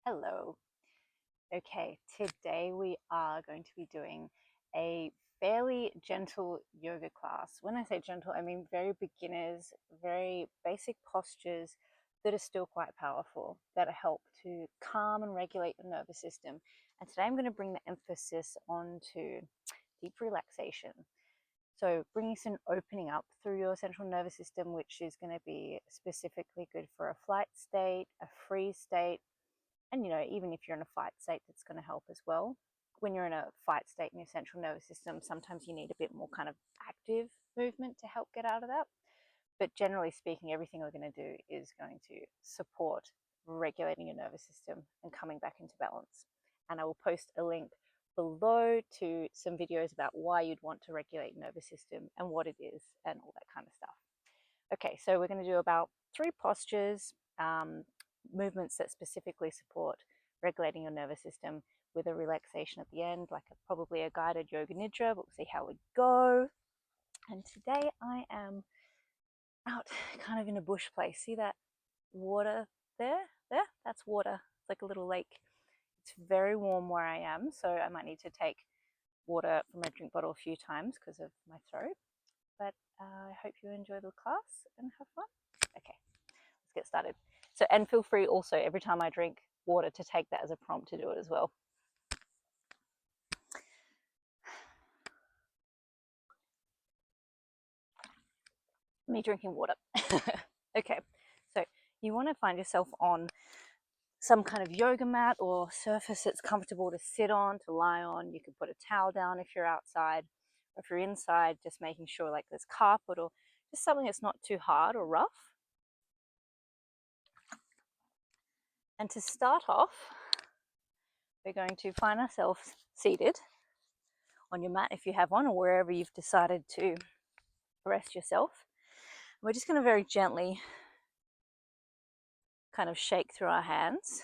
Hello. Okay, today we are going to be doing a fairly gentle yoga class. When I say gentle, I mean very beginners, very basic postures that are still quite powerful, that help to calm and regulate your nervous system. And today I'm going to bring the emphasis onto deep relaxation. So bringing some opening up through your central nervous system, which is going to be specifically good for a flight state, a freeze state, and even if you're in a fight state, that's going to help as well. When you're in a fight state in your central nervous system, sometimes you need a bit more kind of active movement to help get out of that. But generally speaking, everything we're going to do is going to support regulating your nervous system and coming back into balance. And I will post a link below to some videos about why you'd want to regulate your nervous system and what it is and all that kind of stuff. Okay, so we're going to do about 3 postures, movements that specifically support regulating your nervous system with a relaxation at the end, like probably a guided yoga nidra, but we'll see how we go. And today I am out kind of in a bush place. See that water there? That's water. It's like a little lake. It's very warm where I am, so I might need to take water from my drink bottle a few times because of my throat. But I hope you enjoy the class and have fun. Okay, let's get started. So, and feel free also every time I drink water to take that as a prompt to do it as well. Me drinking water. Okay, so you want to find yourself on some kind of yoga mat or surface that's comfortable to sit on, to lie on. You can put a towel down if you're outside, or if you're inside, just making sure like there's carpet or just something that's not too hard or rough. And to start off, we're going to find ourselves seated on your mat if you have one, or wherever you've decided to rest yourself. We're just going to very gently kind of shake through our hands.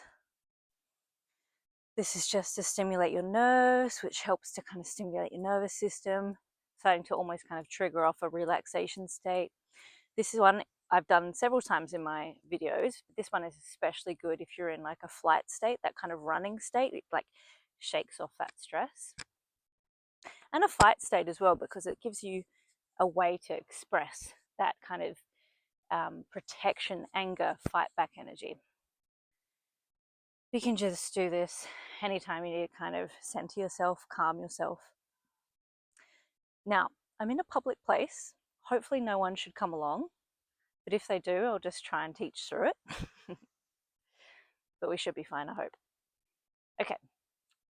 This is just to stimulate your nerves, which helps to kind of stimulate your nervous system, starting to almost kind of trigger off a relaxation state. This is one I've done several times in my videos. This one is especially good if you're in like a flight state, that kind of running state. It like shakes off that stress. And a fight state as well, because it gives you a way to express that kind of protection, anger, fight back energy. You can just do this anytime you need to kind of center yourself, calm yourself. Now, I'm in a public place. Hopefully no one should come along, but if they do, I'll just try and teach through it. But we should be fine, I hope. Okay,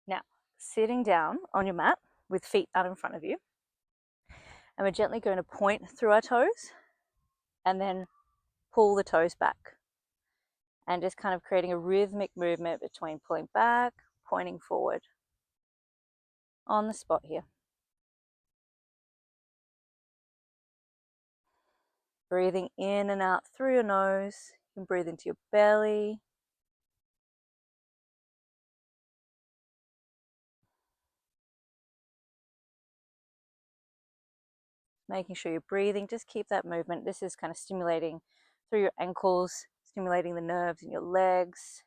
now sitting down on your mat with feet out in front of you, and we're gently going to point through our toes and then pull the toes back, and just kind of creating a rhythmic movement between pulling back, pointing forward on the spot here. Breathing in and out through your nose. You can breathe into your belly. Making sure you're breathing, just keep that movement. This is kind of stimulating through your ankles, stimulating the nerves in your legs.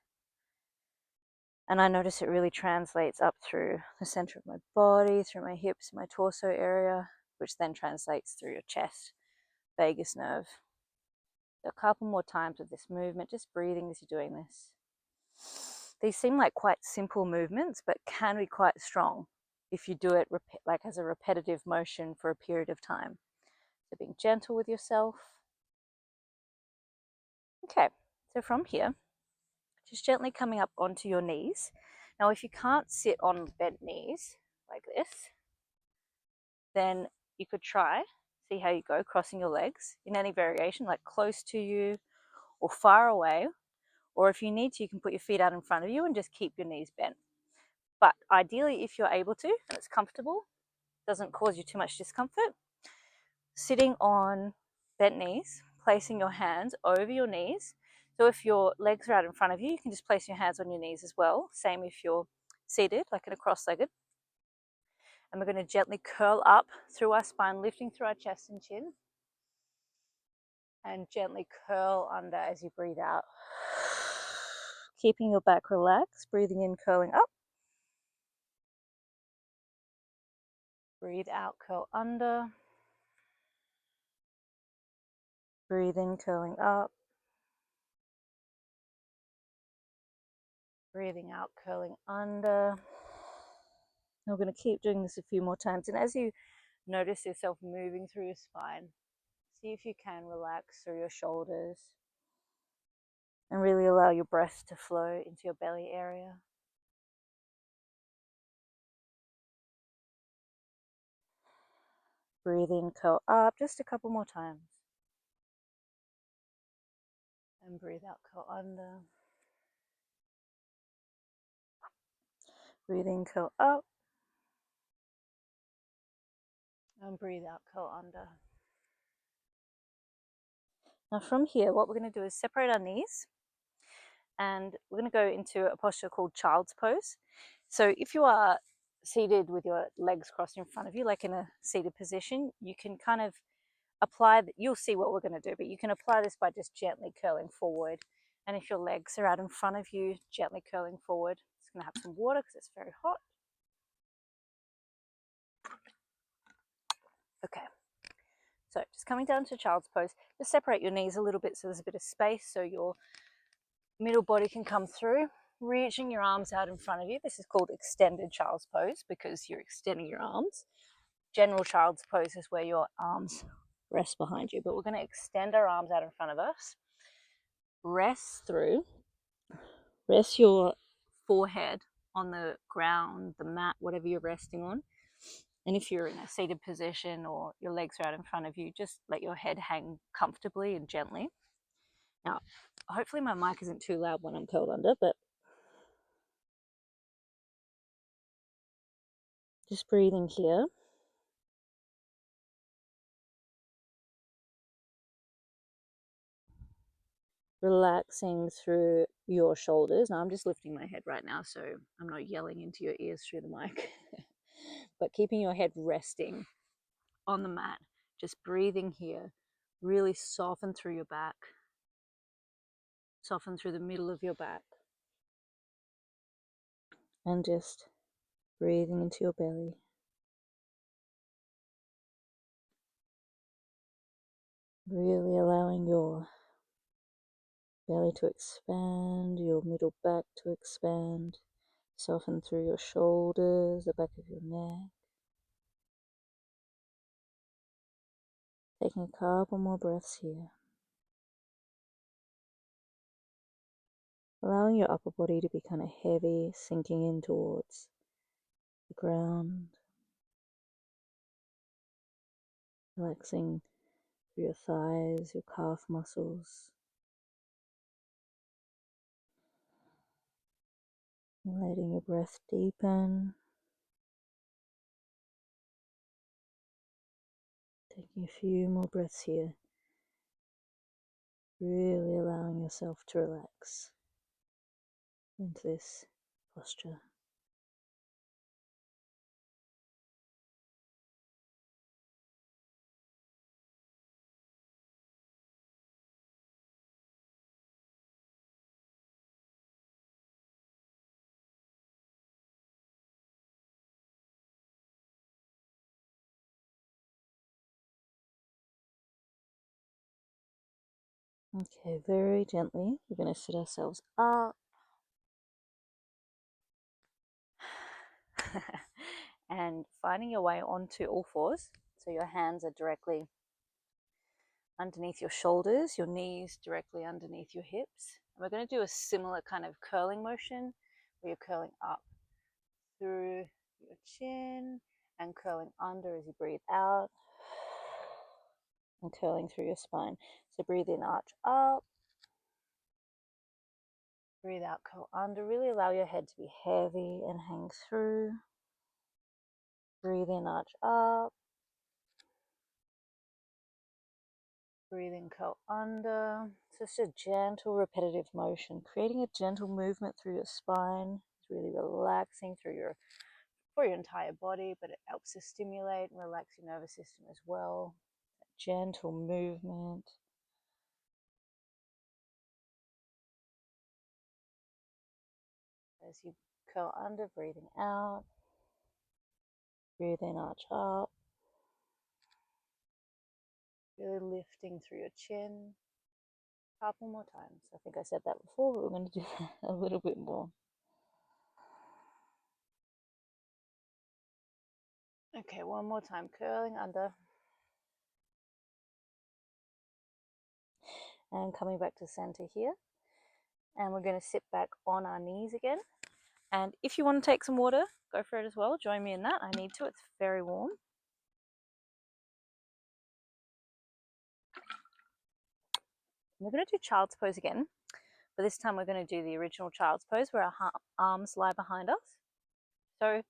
And I notice it really translates up through the center of my body, through my hips, my torso area, which then translates through your chest, vagus nerve. So a couple more times of this movement, just breathing as you're doing this. These seem like quite simple movements, but can be quite strong if you do it like as a repetitive motion for a period of time. So being gentle with yourself. Okay, so from here, just gently coming up onto your knees. Now, if you can't sit on bent knees like this, then you could try, see how you go, crossing your legs in any variation, like close to you or far away. Or if you need to, you can put your feet out in front of you and just keep your knees bent. But ideally, if you're able to, and it's comfortable, doesn't cause you too much discomfort, sitting on bent knees, placing your hands over your knees. So if your legs are out in front of you, you can just place your hands on your knees as well. Same if you're seated, like in a cross-legged. And we're going to gently curl up through our spine, lifting through our chest and chin. And gently curl under as you breathe out. keeping your back relaxed, breathing in, curling up. Breathe out, curl under. Breathe in, curling up. Breathing out, curling under. We're going to keep doing this a few more times. And as you notice yourself moving through your spine, see if you can relax through your shoulders and really allow your breath to flow into your belly area. Breathe in, curl up, just a couple more times. And breathe out, curl under. Breathe in, curl up. And breathe out, curl under. Now from here, what we're going to do is separate our knees. And we're going to go into a posture called child's pose. So if you are seated with your legs crossed in front of you, like in a seated position, you can kind of apply, you'll see what we're going to do, but you can apply this by just gently curling forward. And if your legs are out in front of you, gently curling forward. It's going to have some water because it's very hot. Okay. So just coming down to child's pose, just separate your knees a little bit so there's a bit of space so your middle body can come through. Reaching your arms out in front of you. This is called extended child's pose because you're extending your arms. General child's pose is where your arms rest behind you, but we're going to extend our arms out in front of us. Rest your forehead on the ground, the mat, whatever you're resting on. And if you're in a seated position or your legs are out in front of you, just let your head hang comfortably and gently. Now, hopefully my mic isn't too loud when I'm curled under, but just breathing here. Relaxing through your shoulders. Now I'm just lifting my head right now, so I'm not yelling into your ears through the mic. But keeping your head resting on the mat, just breathing here. Really soften through your back. Soften through the middle of your back. And just breathing into your belly. Really allowing your belly to expand, your middle back to expand. Soften through your shoulders, the back of your neck. Taking a couple more breaths here. Allowing your upper body to be kind of heavy, sinking in towards the ground. Relaxing through your thighs, your calf muscles. Letting your breath deepen. Taking a few more breaths here. Really allowing yourself to relax into this posture. Okay, very gently, we're going to sit ourselves up. And finding your way onto all fours. So your hands are directly underneath your shoulders, your knees directly underneath your hips. And we're going to do a similar kind of curling motion where you're curling up through your chin and curling under as you breathe out and curling through your spine. So breathe in, arch up. Breathe out, curl under. Really allow your head to be heavy and hang through. Breathe in, arch up. Breathe in, curl under. Just a gentle, repetitive motion, creating a gentle movement through your spine. It's really relaxing for your entire body, but it helps to stimulate and relax your nervous system as well. That gentle movement. As you curl under, breathing out. Breathe in, arch up. Really lifting through your chin. A couple more times. I think I said that before, but we're going to do that a little bit more. Okay, one more time. Curling under. And coming back to center here. And we're going to sit back on our knees again. And if you want to take some water, go for it as well. Join me in that. I need to. It's very warm. We're going to do child's pose again. But this time we're going to do the original child's pose where our arms lie behind us. So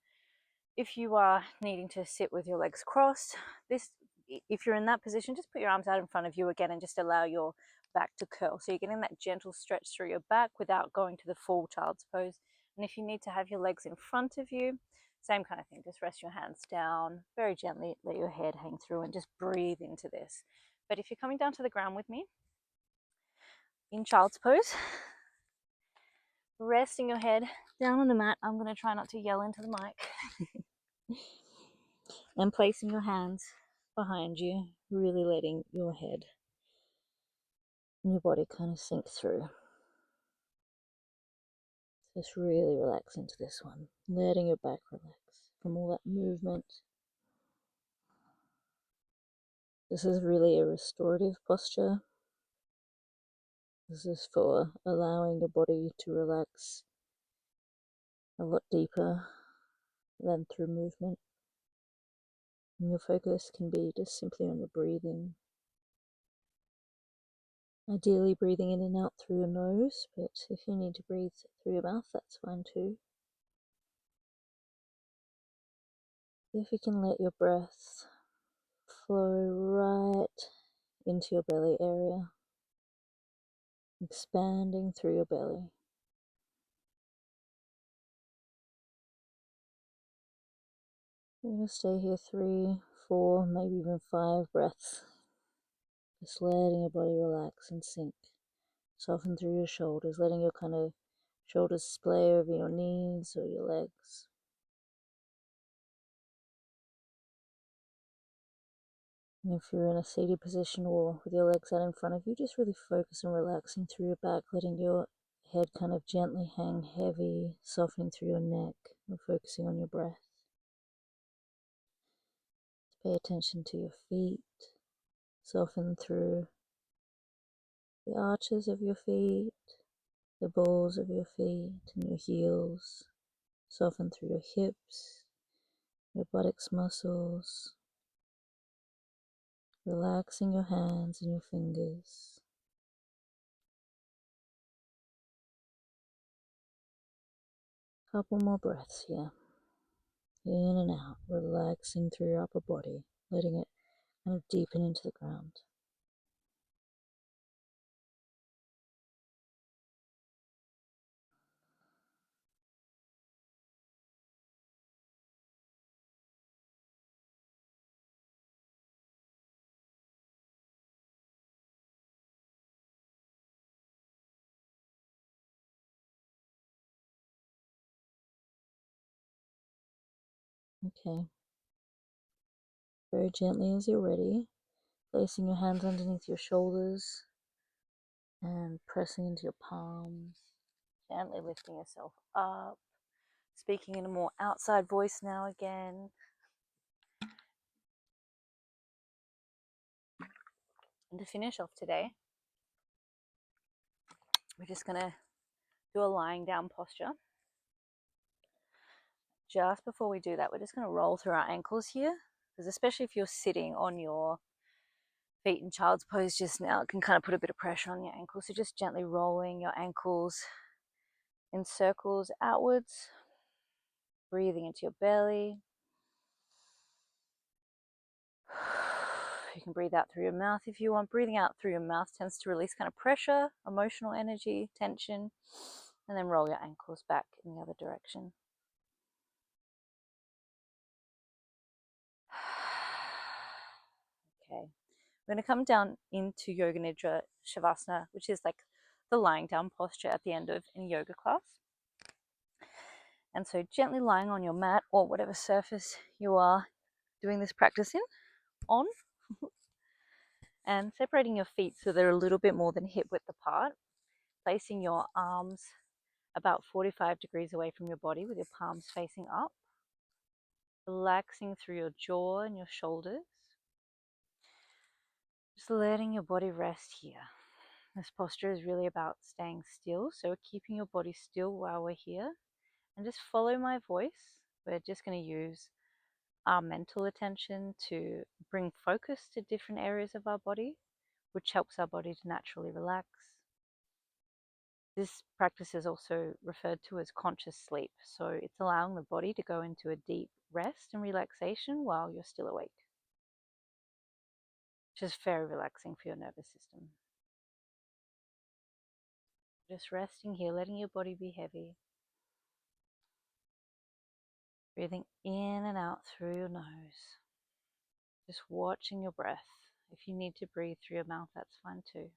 if you are needing to sit with your legs crossed, if you're in that position, just put your arms out in front of you again and just allow your back to curl. So you're getting that gentle stretch through your back without going to the full child's pose. And if you need to have your legs in front of you, same kind of thing. Just rest your hands down, very gently let your head hang through and just breathe into this. But if you're coming down to the ground with me, in child's pose, resting your head down on the mat. I'm going to try not to yell into the mic. And placing your hands behind you, really letting your head and your body kind of sink through. Just really relax into this one, letting your back relax from all that movement. This is really a restorative posture. This is for allowing your body to relax a lot deeper than through movement. And your focus can be just simply on your breathing. Ideally breathing in and out through your nose, but if you need to breathe through your mouth, that's fine too. If you can let your breath flow right into your belly area, expanding through your belly. We're going to stay here 3, 4, maybe even 5 breaths. Just letting your body relax and sink. Soften through your shoulders, letting your kind of shoulders splay over your knees or your legs. And if you're in a seated position or with your legs out in front of you, just really focus on relaxing through your back, letting your head kind of gently hang heavy, softening through your neck, and focusing on your breath. Pay attention to your feet, soften through the arches of your feet, the balls of your feet and your heels, soften through your hips, your buttocks muscles, relaxing your hands and your fingers. Couple more breaths here. In and out, relaxing through your upper body, letting it kind of deepen into the ground. Okay. Very gently as you're ready, placing your hands underneath your shoulders and pressing into your palms, gently lifting yourself up, speaking in a more outside voice now again. And to finish off today, we're just going to do a lying down posture. Just before we do that, we're just going to roll through our ankles here, because especially if you're sitting on your feet in child's pose just now, it can kind of put a bit of pressure on your ankles. So just gently rolling your ankles in circles outwards, breathing into your belly. You can breathe out through your mouth if you want. Breathing out through your mouth tends to release kind of pressure, emotional energy, tension, and then roll your ankles back in the other direction. Okay, we're going to come down into Yoga Nidra Savasana, which is like the lying down posture at the end of any yoga class. And so gently lying on your mat or whatever surface you are doing this practice on, and separating your feet so they're a little bit more than hip width apart, placing your arms about 45 degrees away from your body with your palms facing up, relaxing through your jaw and your shoulders, just letting your body rest here. This posture is really about staying still, so we're keeping your body still while we're here, and just follow my voice. We're just going to use our mental attention to bring focus to different areas of our body, which helps our body to naturally relax. This practice is also referred to as conscious sleep, so it's allowing the body to go into a deep rest and relaxation while you're still awake, which is very relaxing for your nervous system. Just resting here, letting your body be heavy. Breathing in and out through your nose. Just watching your breath. If you need to breathe through your mouth, that's fine too.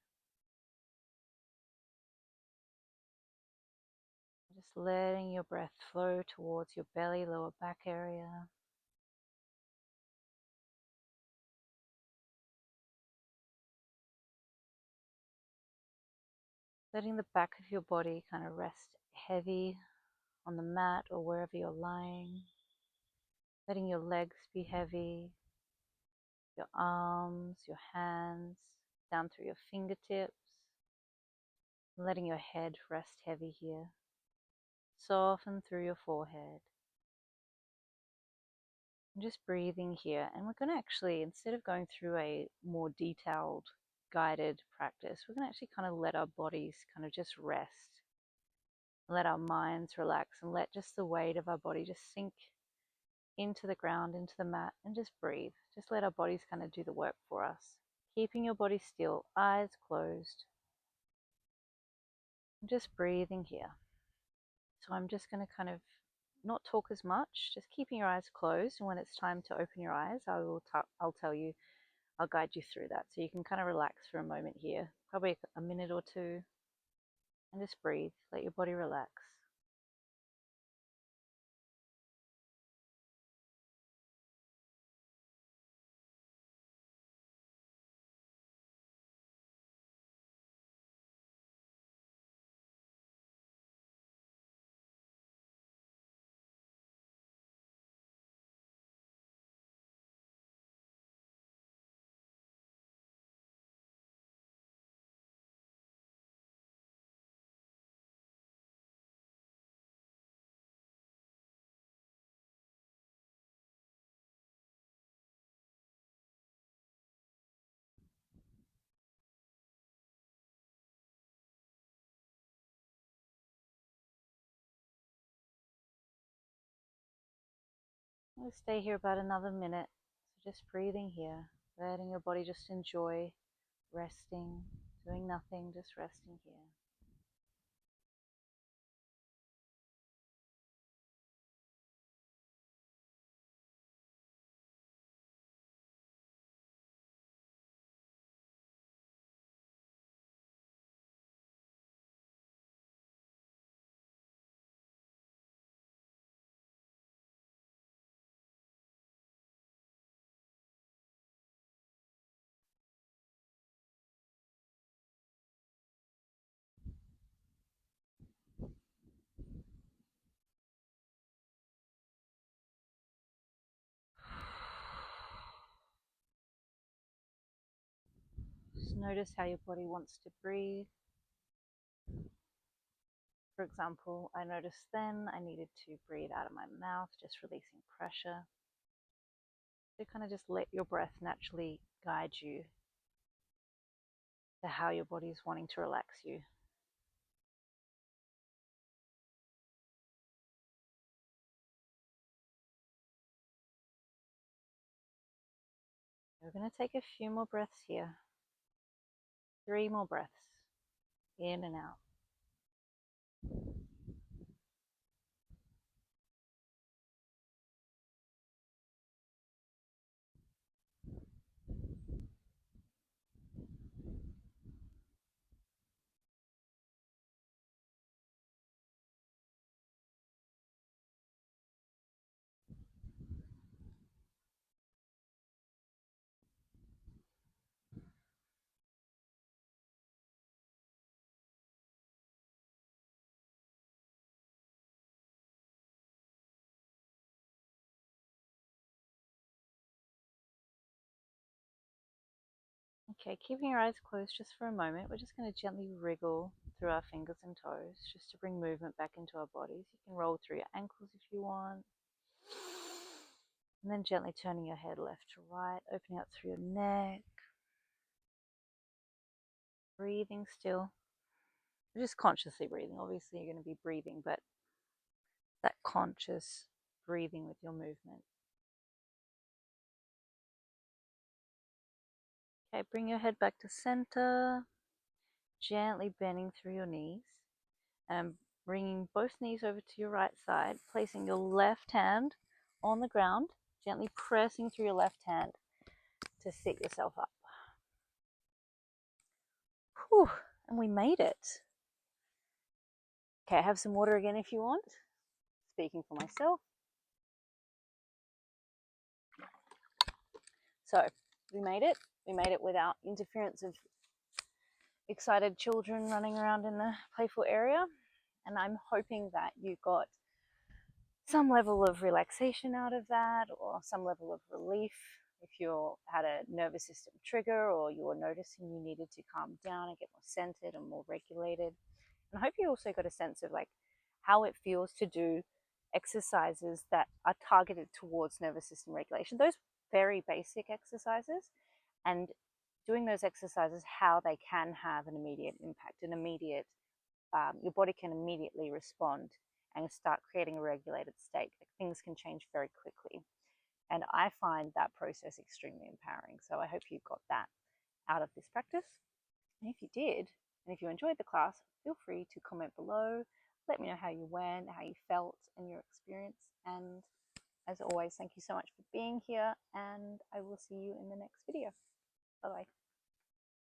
Just letting your breath flow towards your belly, lower back area. Letting the back of your body kind of rest heavy on the mat or wherever you're lying. Letting your legs be heavy, your arms, your hands, down through your fingertips. Letting your head rest heavy here. Soften through your forehead. And just breathing here. And we're going to actually, instead of going through a more detailed guided practice, we're going to actually kind of let our bodies kind of just rest. Let our minds relax and let just the weight of our body just sink into the ground, into the mat, and just breathe. Just let our bodies kind of do the work for us. Keeping your body still, eyes closed. And just breathing here. So I'm just going to kind of not talk as much, just keeping your eyes closed, and when it's time to open your eyes, I'll tell you, I'll guide you through that. So you can kind of relax for a moment here, probably a minute or two, and just breathe, let your body relax. We'll stay here about another minute. So just breathing here, letting your body just enjoy resting, doing nothing, just resting here. Just notice how your body wants to breathe. For example, I noticed then I needed to breathe out of my mouth, just releasing pressure. So kind of just let your breath naturally guide you to how your body is wanting to relax you. We're going to take a few more breaths here. 3 more breaths, in and out. Okay, keeping your eyes closed just for a moment, we're just going to gently wriggle through our fingers and toes just to bring movement back into our bodies. You can roll through your ankles if you want. And then gently turning your head left to right, opening up through your neck. Breathing still. Just consciously breathing. Obviously, you're going to be breathing, but that conscious breathing with your movement. Okay, bring your head back to center, gently bending through your knees, and bringing both knees over to your right side, placing your left hand on the ground, gently pressing through your left hand to sit yourself up. Whew, and we made it. Okay, have some water again if you want. Speaking for myself. So, we made it. We made it without interference of excited children running around in the playful area. And I'm hoping that you got some level of relaxation out of that, or some level of relief if you had a nervous system trigger, or you were noticing you needed to calm down and get more centered and more regulated. And I hope you also got a sense of like how it feels to do exercises that are targeted towards nervous system regulation. Those very basic exercises, and doing those exercises, how they can have an immediate impact, an immediate, your body can immediately respond and start creating a regulated state. Like, things can change very quickly. And I find that process extremely empowering. So I hope you got that out of this practice. And if you did, and if you enjoyed the class, feel free to comment below. Let me know how you went, how you felt, and your experience. And as always, thank you so much for being here, and I will see you in the next video. Bye-bye.